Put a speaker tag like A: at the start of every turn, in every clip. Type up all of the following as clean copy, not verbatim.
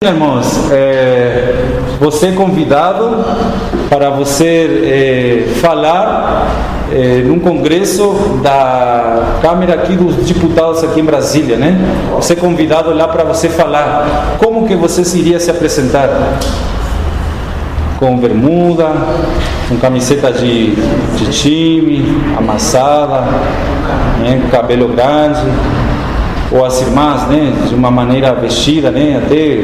A: Irmãos, você é convidado para você falar num congresso da Câmara aqui dos Deputados aqui em Brasília, né? Você é convidado lá para você falar. Como que você iria se apresentar? Com bermuda, com camiseta de time, amassada, né? Cabelo grande, ou as irmãs, né? De uma maneira vestida, né? Até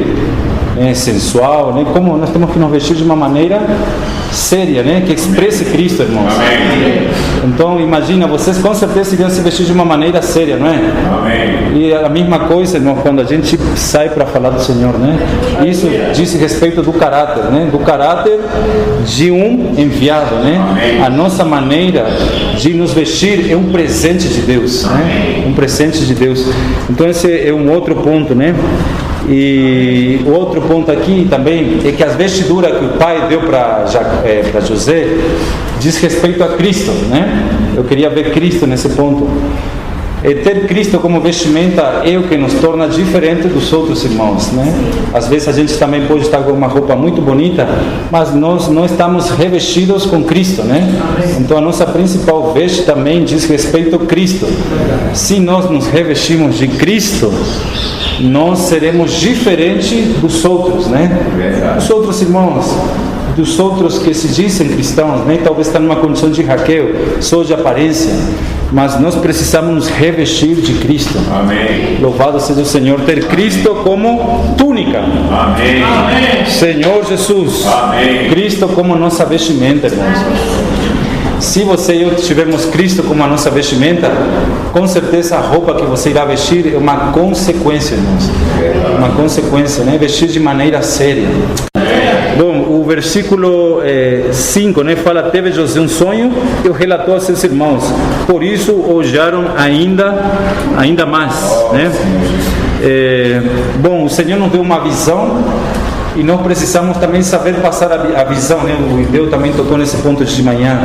A: sensual, né? Como nós temos que nos vestir de uma maneira séria, né? Que expresse Cristo, irmãos. Amém. Então, imagina, vocês com certeza iriam se vestir de uma maneira séria, não é? Amém. E a mesma coisa, irmão, quando a gente sai para falar do Senhor, né? Isso diz respeito do caráter, né? Do caráter de um enviado, né? Amém. A nossa maneira de nos vestir é um presente de Deus, né? Um presente de Deus. Então, esse é um outro ponto, né? E o outro ponto aqui também é que as vestiduras que o pai deu para José diz respeito a Cristo, né? Eu queria ver Cristo nesse ponto. E ter Cristo como vestimenta é o que nos torna diferente dos outros irmãos, né? Às vezes a gente também pode estar com uma roupa muito bonita, mas nós não estamos revestidos com Cristo, né? Então a nossa principal veste também diz respeito a Cristo. Se nós nos revestimos de Cristo, nós seremos diferentes dos outros, né? Dos outros irmãos, dos outros que se dizem cristãos, né? Talvez estão numa condição de Raquel, só de aparência, mas nós precisamos nos revestir de Cristo. Amém. Louvado seja o Senhor, ter Cristo como túnica. Amém. Senhor Jesus. Amém. Cristo como nossa vestimenta, irmãos. Se você e eu tivermos Cristo como a nossa vestimenta, com certeza a roupa que você irá vestir é uma consequência, irmãos. Uma consequência, né? Vestir de maneira séria. Bom, o versículo 5, né, fala: teve José um sonho e o relatou a seus irmãos, por isso olharam ainda mais, né? Bom, o Senhor nos deu uma visão e nós precisamos também saber passar a visão, né? O Deus também tocou nesse ponto de manhã.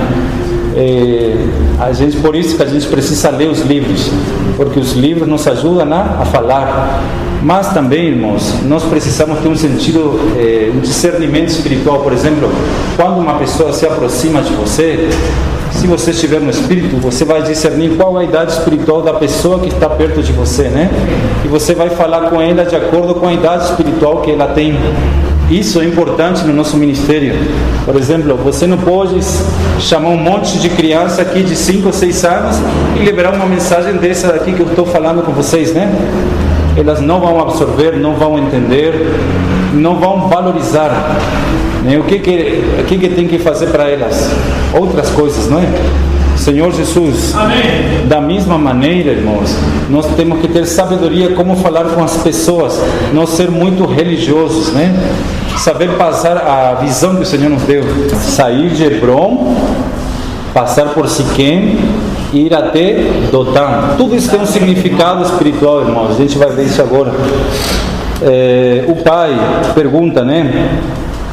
A: Por isso que a gente precisa ler os livros, porque os livros nos ajudam a falar. Mas também, irmãos, nós precisamos ter um sentido, um discernimento espiritual. Por exemplo, quando uma pessoa se aproxima de você, se você estiver no Espírito, você vai discernir qual é a idade espiritual da pessoa que está perto de você, né? E você vai falar com ela de acordo com a idade espiritual que ela tem. Isso é importante no nosso ministério. Por exemplo, você não pode chamar um monte de criança aqui de 5 ou 6 anos e liberar uma mensagem dessa daqui que eu estou falando com vocês, né? Elas não vão absorver, não vão entender, não vão valorizar, né? O que tem que fazer para elas? Outras coisas, não é? Senhor Jesus. Amém. Da mesma maneira, irmãos, nós temos que ter sabedoria como falar com as pessoas, não ser muito religiosos, né? Saber passar a visão que o Senhor nos deu. Sair de Hebron, passar por Siquém, ir até Dotã. Tudo isso tem um significado espiritual, irmãos. A gente vai ver isso agora. O pai pergunta, né?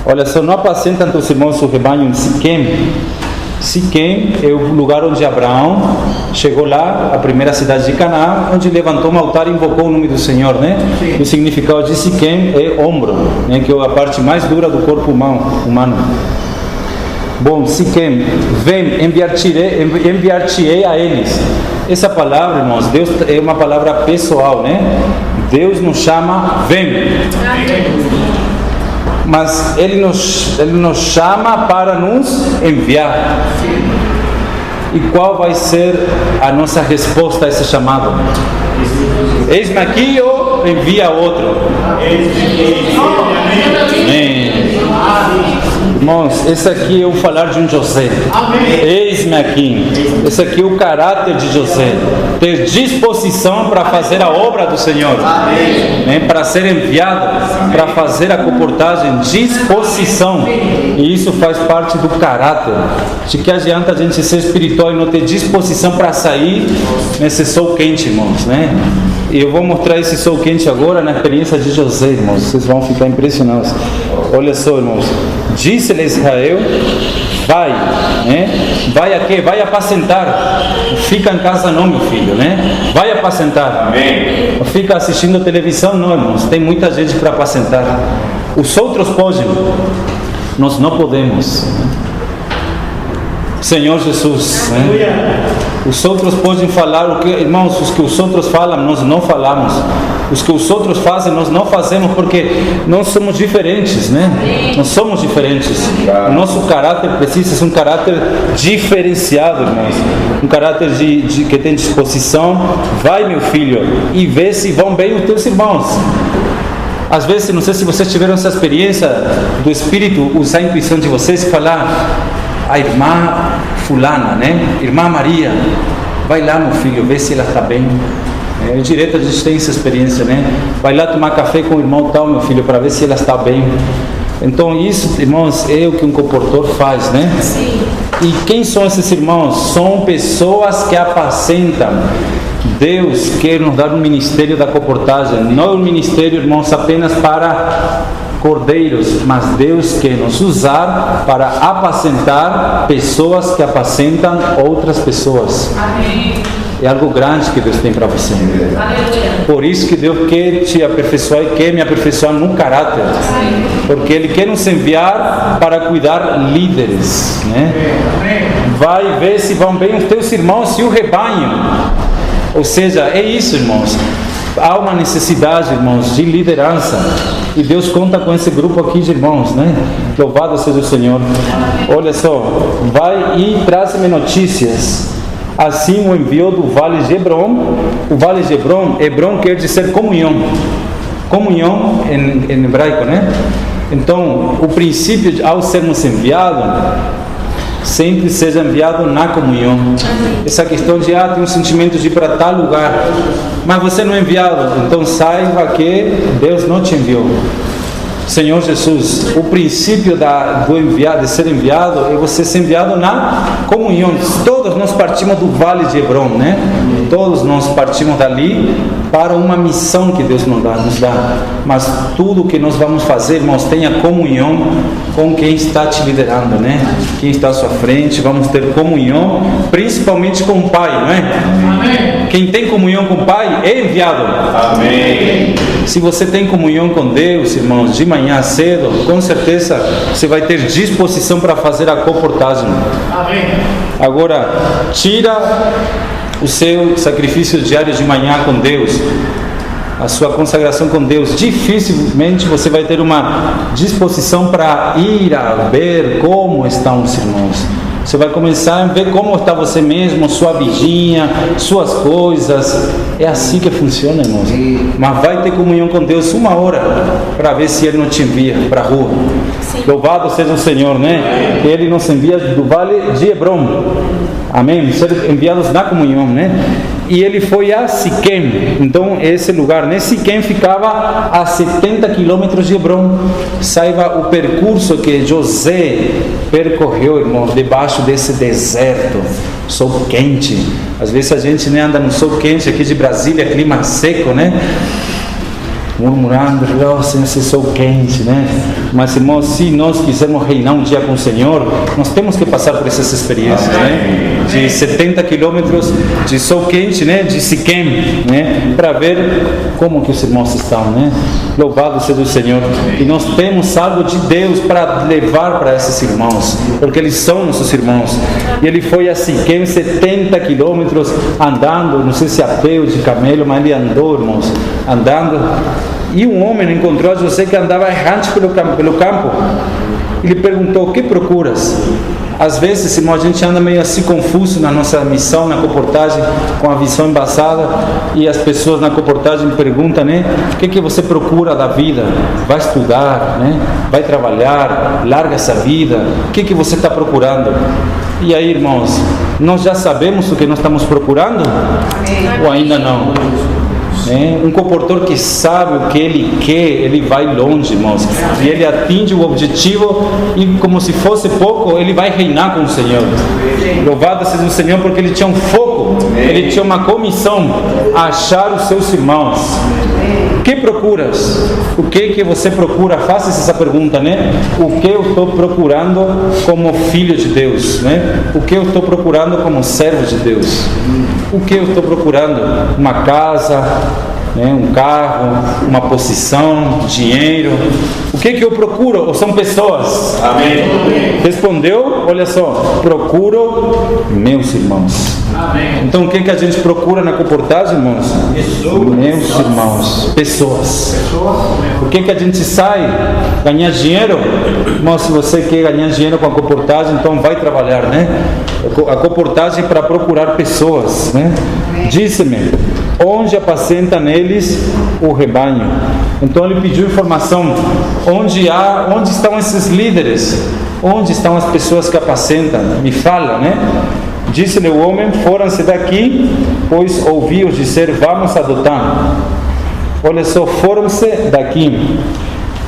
A: Olha só, não apacentam teus irmãos o rebanho em Siquém? Siquém é o lugar onde Abraão chegou lá, a primeira cidade de Canaã, onde levantou um altar e invocou o nome do Senhor, né? O significado de Siquém é ombro, né? Que é a parte mais dura do corpo humano. Bom, Siquém, vem, enviar-te-ei a eles. Essa palavra, irmãos, Deus é uma palavra pessoal, né? Deus nos chama, vem. Mas Ele nos chama para nos enviar. E qual vai ser a nossa resposta a esse chamado? Eis-me aqui ou envia outro? Amém. Irmãos, esse aqui é o falar de um José. Eis-me aqui. Esse aqui é o caráter de José. Ter disposição para fazer a obra do Senhor. Né? Para ser enviado, para fazer a comportagem. Disposição. E isso faz parte do caráter. De que adianta a gente ser espiritual e não ter disposição para sair nesse sol quente, irmãos, né? E eu vou mostrar esse sol quente agora na experiência de José, irmãos. Vocês vão ficar impressionados. Olha só, irmãos. Disse-lhe Israel: vai, né? Vai a quê? Vai apacentar. Fica em casa não, meu filho, né? Vai apacentar.
B: Amém.
A: Fica assistindo televisão não, irmãos. Tem muita gente para apacentar. Os outros podem, nós não podemos. Senhor Jesus, né? Os outros podem falar o que, irmãos, os que os outros falam, nós não falamos. Os que os outros fazem, nós não fazemos, porque nós somos diferentes, né? Nós somos diferentes. O nosso caráter precisa ser um caráter diferenciado, irmãos. Um caráter que tem disposição. Vai, meu filho, e vê se vão bem os teus irmãos. Às vezes, não sei se vocês tiveram essa experiência do Espírito, usar a intuição de vocês e falar: a irmã fulana, né? Irmã Maria, vai lá, meu filho, vê se ela está bem. Direto a gente tem essa experiência, né? Vai lá tomar café com o irmão tal, meu filho, para ver se ela está bem. Então isso, irmãos, é o que um comportor faz, né?
C: Sim.
A: E quem são esses irmãos? São pessoas que apacentam. Deus quer nos dar um ministério da comportagem, não um ministério, irmãos, apenas para cordeiros, mas Deus quer nos usar para apacentar pessoas que apacentam outras pessoas.
C: Amém.
A: É algo grande que Deus tem para você.
C: Aleluia.
A: Por isso que Deus quer te aperfeiçoar e quer me aperfeiçoar no caráter. Porque Ele quer nos enviar para cuidar líderes, né? Vai ver se vão bem os teus irmãos e o rebanho. Ou seja, é isso, irmãos. Há uma necessidade, irmãos, de liderança. E Deus conta com esse grupo aqui de irmãos, né? Louvado seja o Senhor. Olha só, vai e traz-me notícias. Assim o enviou do Vale de Hebron. O Vale de Hebron, Hebron quer dizer comunhão. Comunhão em hebraico, né? Então, o princípio, ao sermos enviados, sempre seja enviado na comunhão. Essa questão de, tem um sentimento de ir para tal lugar, mas você não é enviado, então saiba que Deus não te enviou. Senhor Jesus, o princípio do enviado, de ser enviado, é você ser enviado na comunhão. Todos nós partimos do Vale de Hebron, né? Todos nós partimos dali para uma missão que Deus nos dá. Mas tudo que nós vamos fazer, irmãos, tenha comunhão com quem está te liderando, né? Quem está à sua frente, vamos ter comunhão, principalmente com o Pai, não é? Amém. Quem tem comunhão com o Pai é enviado.
B: Amém.
A: Se você tem comunhão com Deus, irmãos, de manhã cedo, com certeza você vai ter disposição para fazer a comportagem. Amém. Agora, tira o seu sacrifício diário de manhã com Deus, a sua consagração com Deus, dificilmente você vai ter uma disposição para ir a ver como estão os irmãos. Você vai começar a ver como está você mesmo, sua vidinha, suas coisas. É assim que funciona, irmãos. Mas vai ter comunhão com Deus 1 hora para ver se Ele não te envia para a rua. Sim. Louvado seja o Senhor, né? Que Ele nos envia do Vale de Hebron. Amém? Ser enviados na comunhão, né? E ele foi a Siquém. Então esse lugar, né? Siquém ficava a 70 quilômetros de Hebron. Saiba o percurso que José percorreu, irmão, debaixo desse deserto, sol quente. Às vezes a gente, né, anda no sol quente aqui de Brasília, clima seco, né? Murmurando, esse sol quente, né? Mas, irmãos, se nós quisermos reinar um dia com o Senhor, nós temos que passar por essas experiências, né? De 70 quilômetros de sol quente, né? De Siquém, né? Para ver como que os irmãos estão, né? Louvado seja o Senhor. E nós temos algo de Deus para levar para esses irmãos, porque eles são nossos irmãos. E ele foi a Siquém, 70 quilômetros andando, não sei se a pé ou de camelo, mas ele andou, irmãos, andando. E um homem encontrou a José que andava errante pelo campo. Ele perguntou: o que procuras? Às vezes, irmão, a gente anda meio assim confuso na nossa missão, na comportagem, com a visão embasada, e as pessoas na comportagem perguntam, né? O que você procura da vida? Vai estudar, né? Vai trabalhar, larga essa vida, o que você está procurando? E aí, irmãos, nós já sabemos o que nós estamos procurando? Ou ainda não? Um comportador que sabe o que ele quer, ele vai longe, irmãos. E ele atinge o objetivo e, como se fosse pouco, ele vai reinar com o Senhor. Louvado seja o Senhor, porque ele tinha um foco, ele tinha uma comissão: achar os seus irmãos. O que procuras? O que você procura? Faça essa pergunta, né? O que eu estou procurando como filho de Deus, né? O que eu estou procurando como servo de Deus? O que eu estou procurando? Uma casa, né? Um carro, uma posição, dinheiro? O que eu procuro? Ou são pessoas? Amém. Respondeu? Olha só, procuro meus irmãos. Amém. Então o que a gente procura na comportagem, irmãos? Meus irmãos, pessoas. Por que a gente sai? Ganhar dinheiro? Irmão, se você quer ganhar dinheiro com a comportagem, então vai trabalhar, né? A comportagem é para procurar pessoas, né? Disse-me, onde apacenta neles o rebanho. Então ele pediu informação: onde estão esses líderes? Onde estão as pessoas que apacentam? Me fala, né? Disse-lhe o homem: foram-se daqui, pois ouvi-os dizer: vamos adotar. Olha só, foram-se daqui.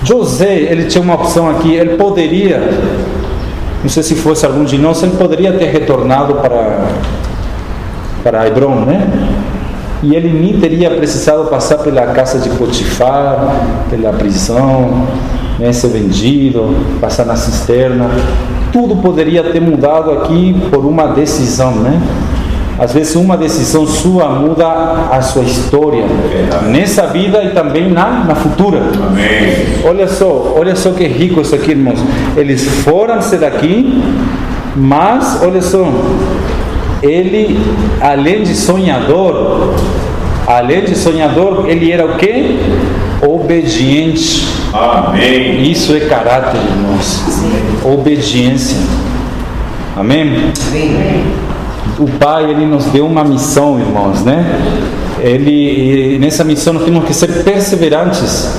A: José, ele tinha uma opção aqui. Ele poderia, não sei se fosse algum de nós, ele poderia ter retornado para Hebron, né? E ele nem teria precisado passar pela casa de Potifar, pela prisão, né, ser vendido, passar na cisterna. Tudo poderia ter mudado aqui por uma decisão, né? Às vezes uma decisão sua muda a sua história, nessa vida e também na futura. Amém. Olha só que rico isso aqui, irmãos. Eles foram-se daqui, mas olha só, ele, além de sonhador, ele era o quê? Obediente. Amém. Isso é caráter, irmãos. Obediência. Amém? Amém. O Pai, ele nos deu uma missão, irmãos, né? Nessa missão nós temos que ser perseverantes,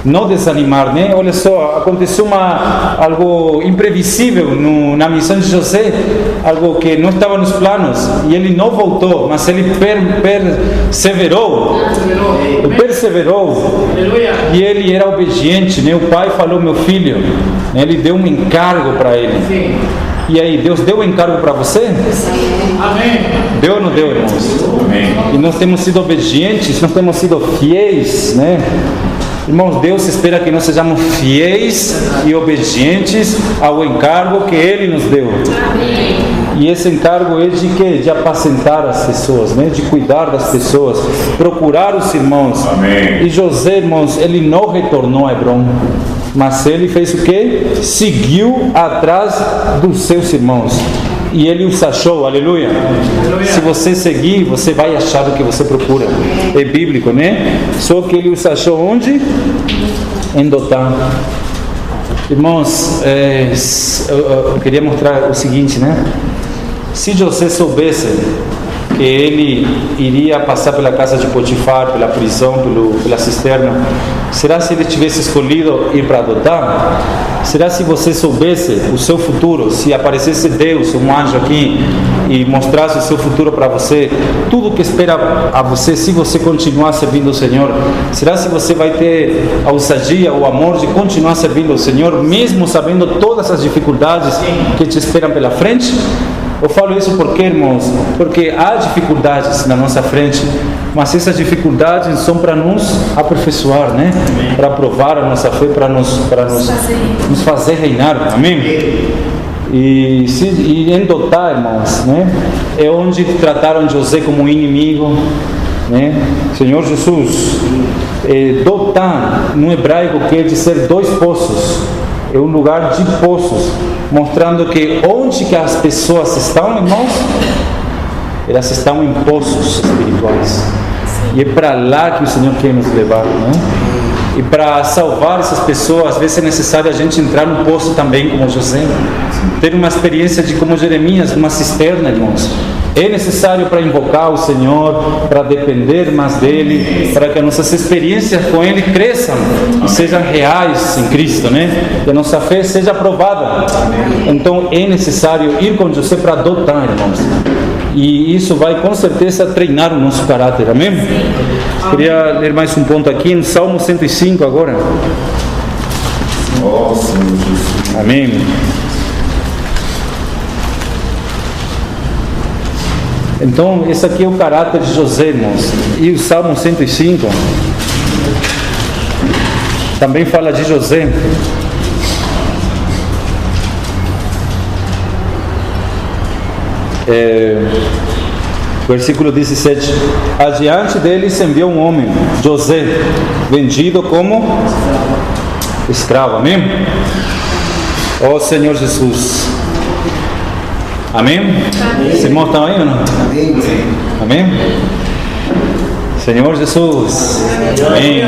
A: não desanimar, né? Olha só, aconteceu algo imprevisível na missão de José, algo que não estava nos planos, e ele não voltou, mas ele perseverou, e ele era obediente, né? O pai falou: meu filho, né? Ele deu um encargo para ele. Sim. E aí, Deus deu o encargo para você? Sim. Amém. Deu ou não deu, irmãos? Amém. E nós temos sido obedientes, nós temos sido fiéis, né? Irmãos, Deus espera que nós sejamos fiéis e obedientes ao encargo que Ele nos deu. Amém. E esse encargo é de quê? De apacentar as pessoas, né? De cuidar das pessoas, procurar os irmãos. Amém. E José, irmãos, ele não retornou a Hebron, mas ele fez o quê? Seguiu atrás dos seus irmãos. E ele os achou, aleluia. Se você seguir, você vai achar o que você procura. É bíblico, né? Só que ele os achou onde? Em Dotã. Irmãos, eu queria mostrar o seguinte, né? Se José soubesse que ele iria passar pela casa de Potifar, pela prisão, pela cisterna, será se ele tivesse escolhido ir para Dotã? Será se você soubesse o seu futuro, se aparecesse Deus, um anjo aqui, e mostrasse o seu futuro para você, tudo que espera a você, se você continuar servindo o Senhor, será se você vai ter a ousadia, o amor de continuar servindo o Senhor, mesmo sabendo todas as dificuldades que te esperam pela frente? Eu falo isso porque, irmãos, porque há dificuldades na nossa frente, mas essas dificuldades são para nos aperfeiçoar, né? Para provar a nossa fé, para nos fazer reinar, amém? E em Dotã, irmãos, né? É onde trataram José como inimigo, né? Senhor Jesus, Dotã no hebraico quer dizer dois poços. É um lugar de poços, mostrando que onde que as pessoas estão, irmãos, elas estão em poços espirituais. E é para lá que o Senhor quer nos levar, né? E para salvar essas pessoas, às vezes é necessário a gente entrar no poço também, como José, ter uma experiência de como Jeremias, numa cisterna, irmãos. É necessário para invocar o Senhor, para depender mais dEle, para que as nossas experiências com Ele cresçam e sejam reais em Cristo, né? Que a nossa fé seja aprovada. Então é necessário ir com José para Dotã, irmãos. E isso vai com certeza treinar o nosso caráter, amém? Queria ler mais um ponto aqui, no Salmo 105 agora. Amém. Então, esse aqui é o caráter de José, irmãos. E o Salmo 105 também fala de José. Versículo 17: adiante dele se enviou um homem, José, vendido como escravo. Amém? Ó Senhor Jesus. Amém? Os irmãos estão aí ou não? Amém? Senhor Jesus. Amém.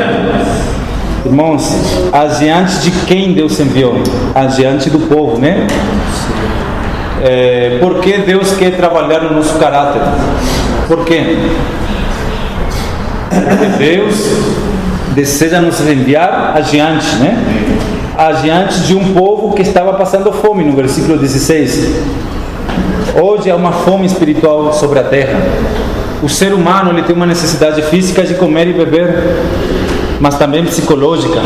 A: Irmãos, adiante de quem Deus enviou? Adiante do povo, né? Por que Deus quer trabalhar no nosso caráter? Por quê? Porque Deus deseja nos enviar adiante, né? Adiante de um povo que estava passando fome, no versículo 16. Hoje há uma fome espiritual sobre a terra. O ser humano, ele tem uma necessidade física de comer e beber, mas também psicológica,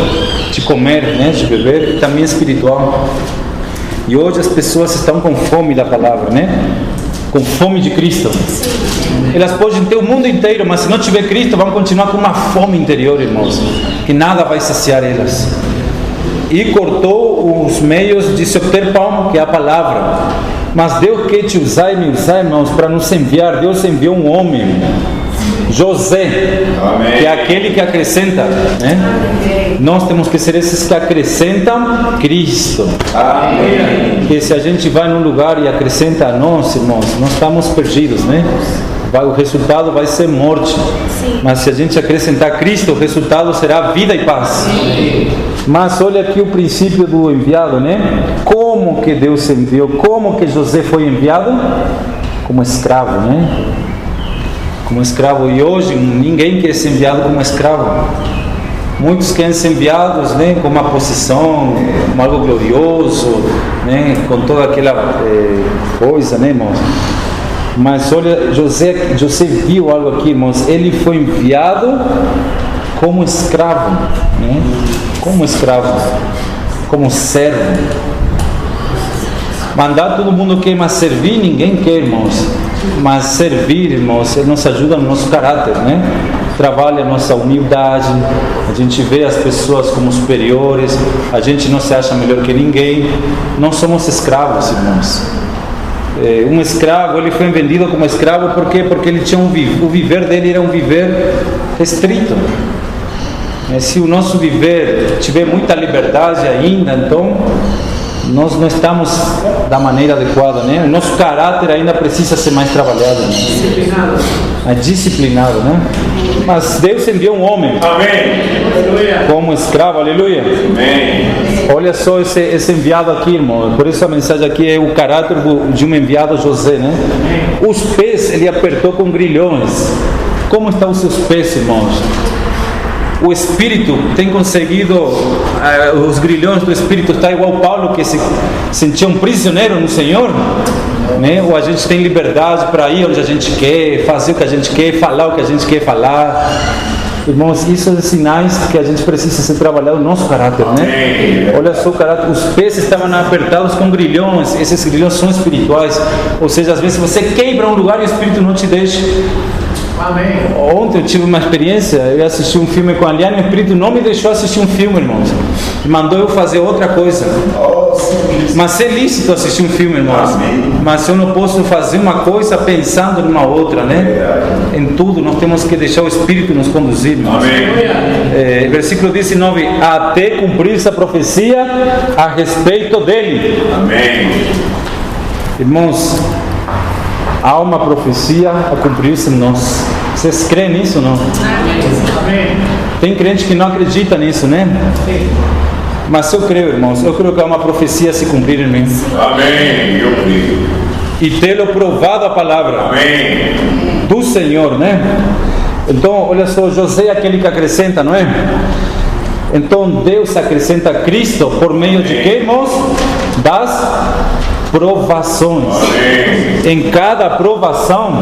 A: de comer, né, de beber, e também espiritual. E hoje as pessoas estão com fome da palavra, né? Com fome de Cristo. Elas podem ter o mundo inteiro, mas se não tiver Cristo, vão continuar com uma fome interior, irmãos, que nada vai saciar elas. E cortou os meios de se obter pão, que é a palavra. Mas Deus quer te usar e me usar, irmãos, para nos enviar. Deus enviou um homem, José, amém, que é aquele que acrescenta, né? Nós temos que ser esses que acrescentam Cristo. Amém. Que se a gente vai num lugar e acrescenta a nós, irmãos, nós estamos perdidos, né? O resultado vai ser morte. Sim. Mas se a gente acrescentar Cristo, o resultado será vida e paz. Sim. Mas olha aqui o princípio do enviado, né? Como que Deus enviou? Como que José foi enviado? Como escravo, né? Como escravo. E hoje ninguém quer ser enviado como escravo. Muitos querem ser enviados, né, com uma posição, como algo glorioso, né, com toda aquela coisa, né, irmãos? Mas olha, José viu algo aqui, irmãos. Ele foi enviado como escravo, né? Como escravo, como servo. Mandar todo mundo quer, mas servir ninguém quer, irmãos. Mas servir, irmãos, ele nos ajuda no nosso caráter, né? Trabalha a nossa humildade. A gente vê as pessoas como superiores. A gente não se acha melhor que ninguém. Não somos escravos, irmãos. Um escravo, ele foi vendido como escravo, por quê? Porque ele tinha o viver dele era um viver restrito. Se o nosso viver tiver muita liberdade ainda, então nós não estamos da maneira adequada, né? O nosso caráter ainda precisa ser mais trabalhado, né? Mais disciplinado, né? Mas Deus enviou um homem, amém, como escravo, aleluia, amém. Olha só esse enviado aqui, irmão. Por isso a mensagem aqui é o caráter de um enviado, José, né? Os pés ele apertou com grilhões. Como estão os seus pés, irmãos? O Espírito tem conseguido, os grilhões do Espírito está igual Paulo, que se sentia um prisioneiro no Senhor, né? Ou a gente tem liberdade para ir onde a gente quer, fazer o que a gente quer, falar o que a gente quer falar. Irmãos, isso são sinais que a gente precisa ser trabalhado no nosso caráter, né? Olha só o caráter, os pés estavam apertados com grilhões. Esses grilhões são espirituais, ou seja, às vezes você quebra um lugar e o Espírito não te deixa. Amém. Ontem eu tive uma experiência, eu assisti um filme com a Liane, o Espírito não me deixou assistir um filme, irmãos. Mandou eu fazer outra coisa. Mas é lícito assistir um filme, irmãos. Mas eu não posso fazer uma coisa pensando numa outra, né? Em tudo nós temos que deixar o Espírito nos conduzir, irmãos. Amém. Versículo 19: até cumprir-se a profecia a respeito dele. Amém. Irmãos, há uma profecia a cumprir-se em nós. Vocês creem nisso ou não? Amém. Tem crente que não acredita nisso, né? Mas eu creio, irmãos. Eu creio que há uma profecia a se cumprir em mim. Amém. Eu creio. E tê-lo provado a palavra. Amém. Do Senhor, né? Então, olha só, José é aquele que acrescenta, não é? Então, Deus acrescenta Cristo por meio de que, irmãos? Das provações. Amém. Em cada aprovação,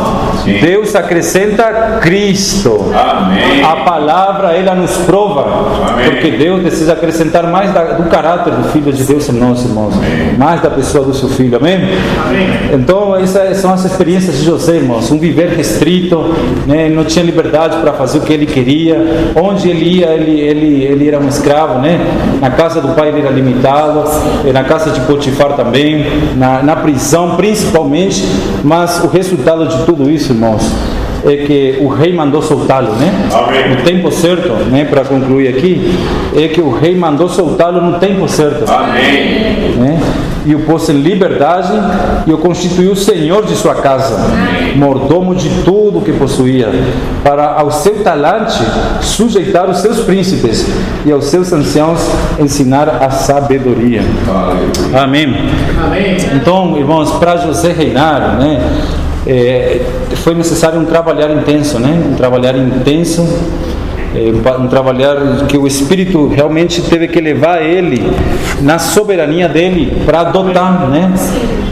A: Deus acrescenta Cristo.
B: Amém.
A: A palavra, ela nos prova.
B: Amém.
A: Porque Deus precisa acrescentar mais do caráter do Filho de Deus em nós, irmãos. Mais da pessoa do seu Filho. Amém?
C: Amém.
A: Então, essas são as experiências de José, irmãos. Um viver restrito, né? Não tinha liberdade para fazer o que ele queria. Onde ele ia, ele era um escravo, né? Na casa do pai ele era limitado, na casa de Potifar também, na prisão principalmente. Mas o resultado de tudo isso, irmãos, é que o rei mandou soltá-lo, né?
B: Amém.
A: No tempo certo, né? Para concluir aqui, é que o rei mandou soltá-lo no tempo certo.
B: Amém.
A: Né? E o pôs em liberdade e o constituiu senhor de sua casa, mordomo de tudo que possuía, para ao seu talante sujeitar os seus príncipes e aos seus anciãos ensinar a sabedoria. Amém.
C: Amém.
A: Então, irmãos, para José reinar, né, foi necessário um trabalhar intenso, né? Um trabalhar intenso, um trabalhar que o Espírito realmente teve que levar ele na soberania dele para adotar, né?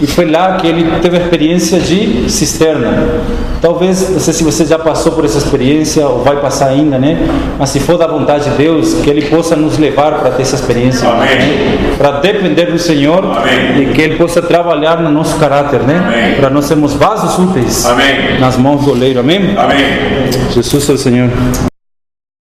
A: E foi lá que ele teve a experiência de cisterna. Talvez, não sei se você já passou por essa experiência ou vai passar ainda, né? Mas se for da vontade de Deus, que Ele possa nos levar para ter essa experiência, né? Para depender do Senhor. Amém. E que Ele possa trabalhar no nosso caráter, né? Amém. Para nós sermos vasos úteis. Amém. Nas mãos do oleiro. Amém?
B: Amém.
A: Jesus é o Senhor.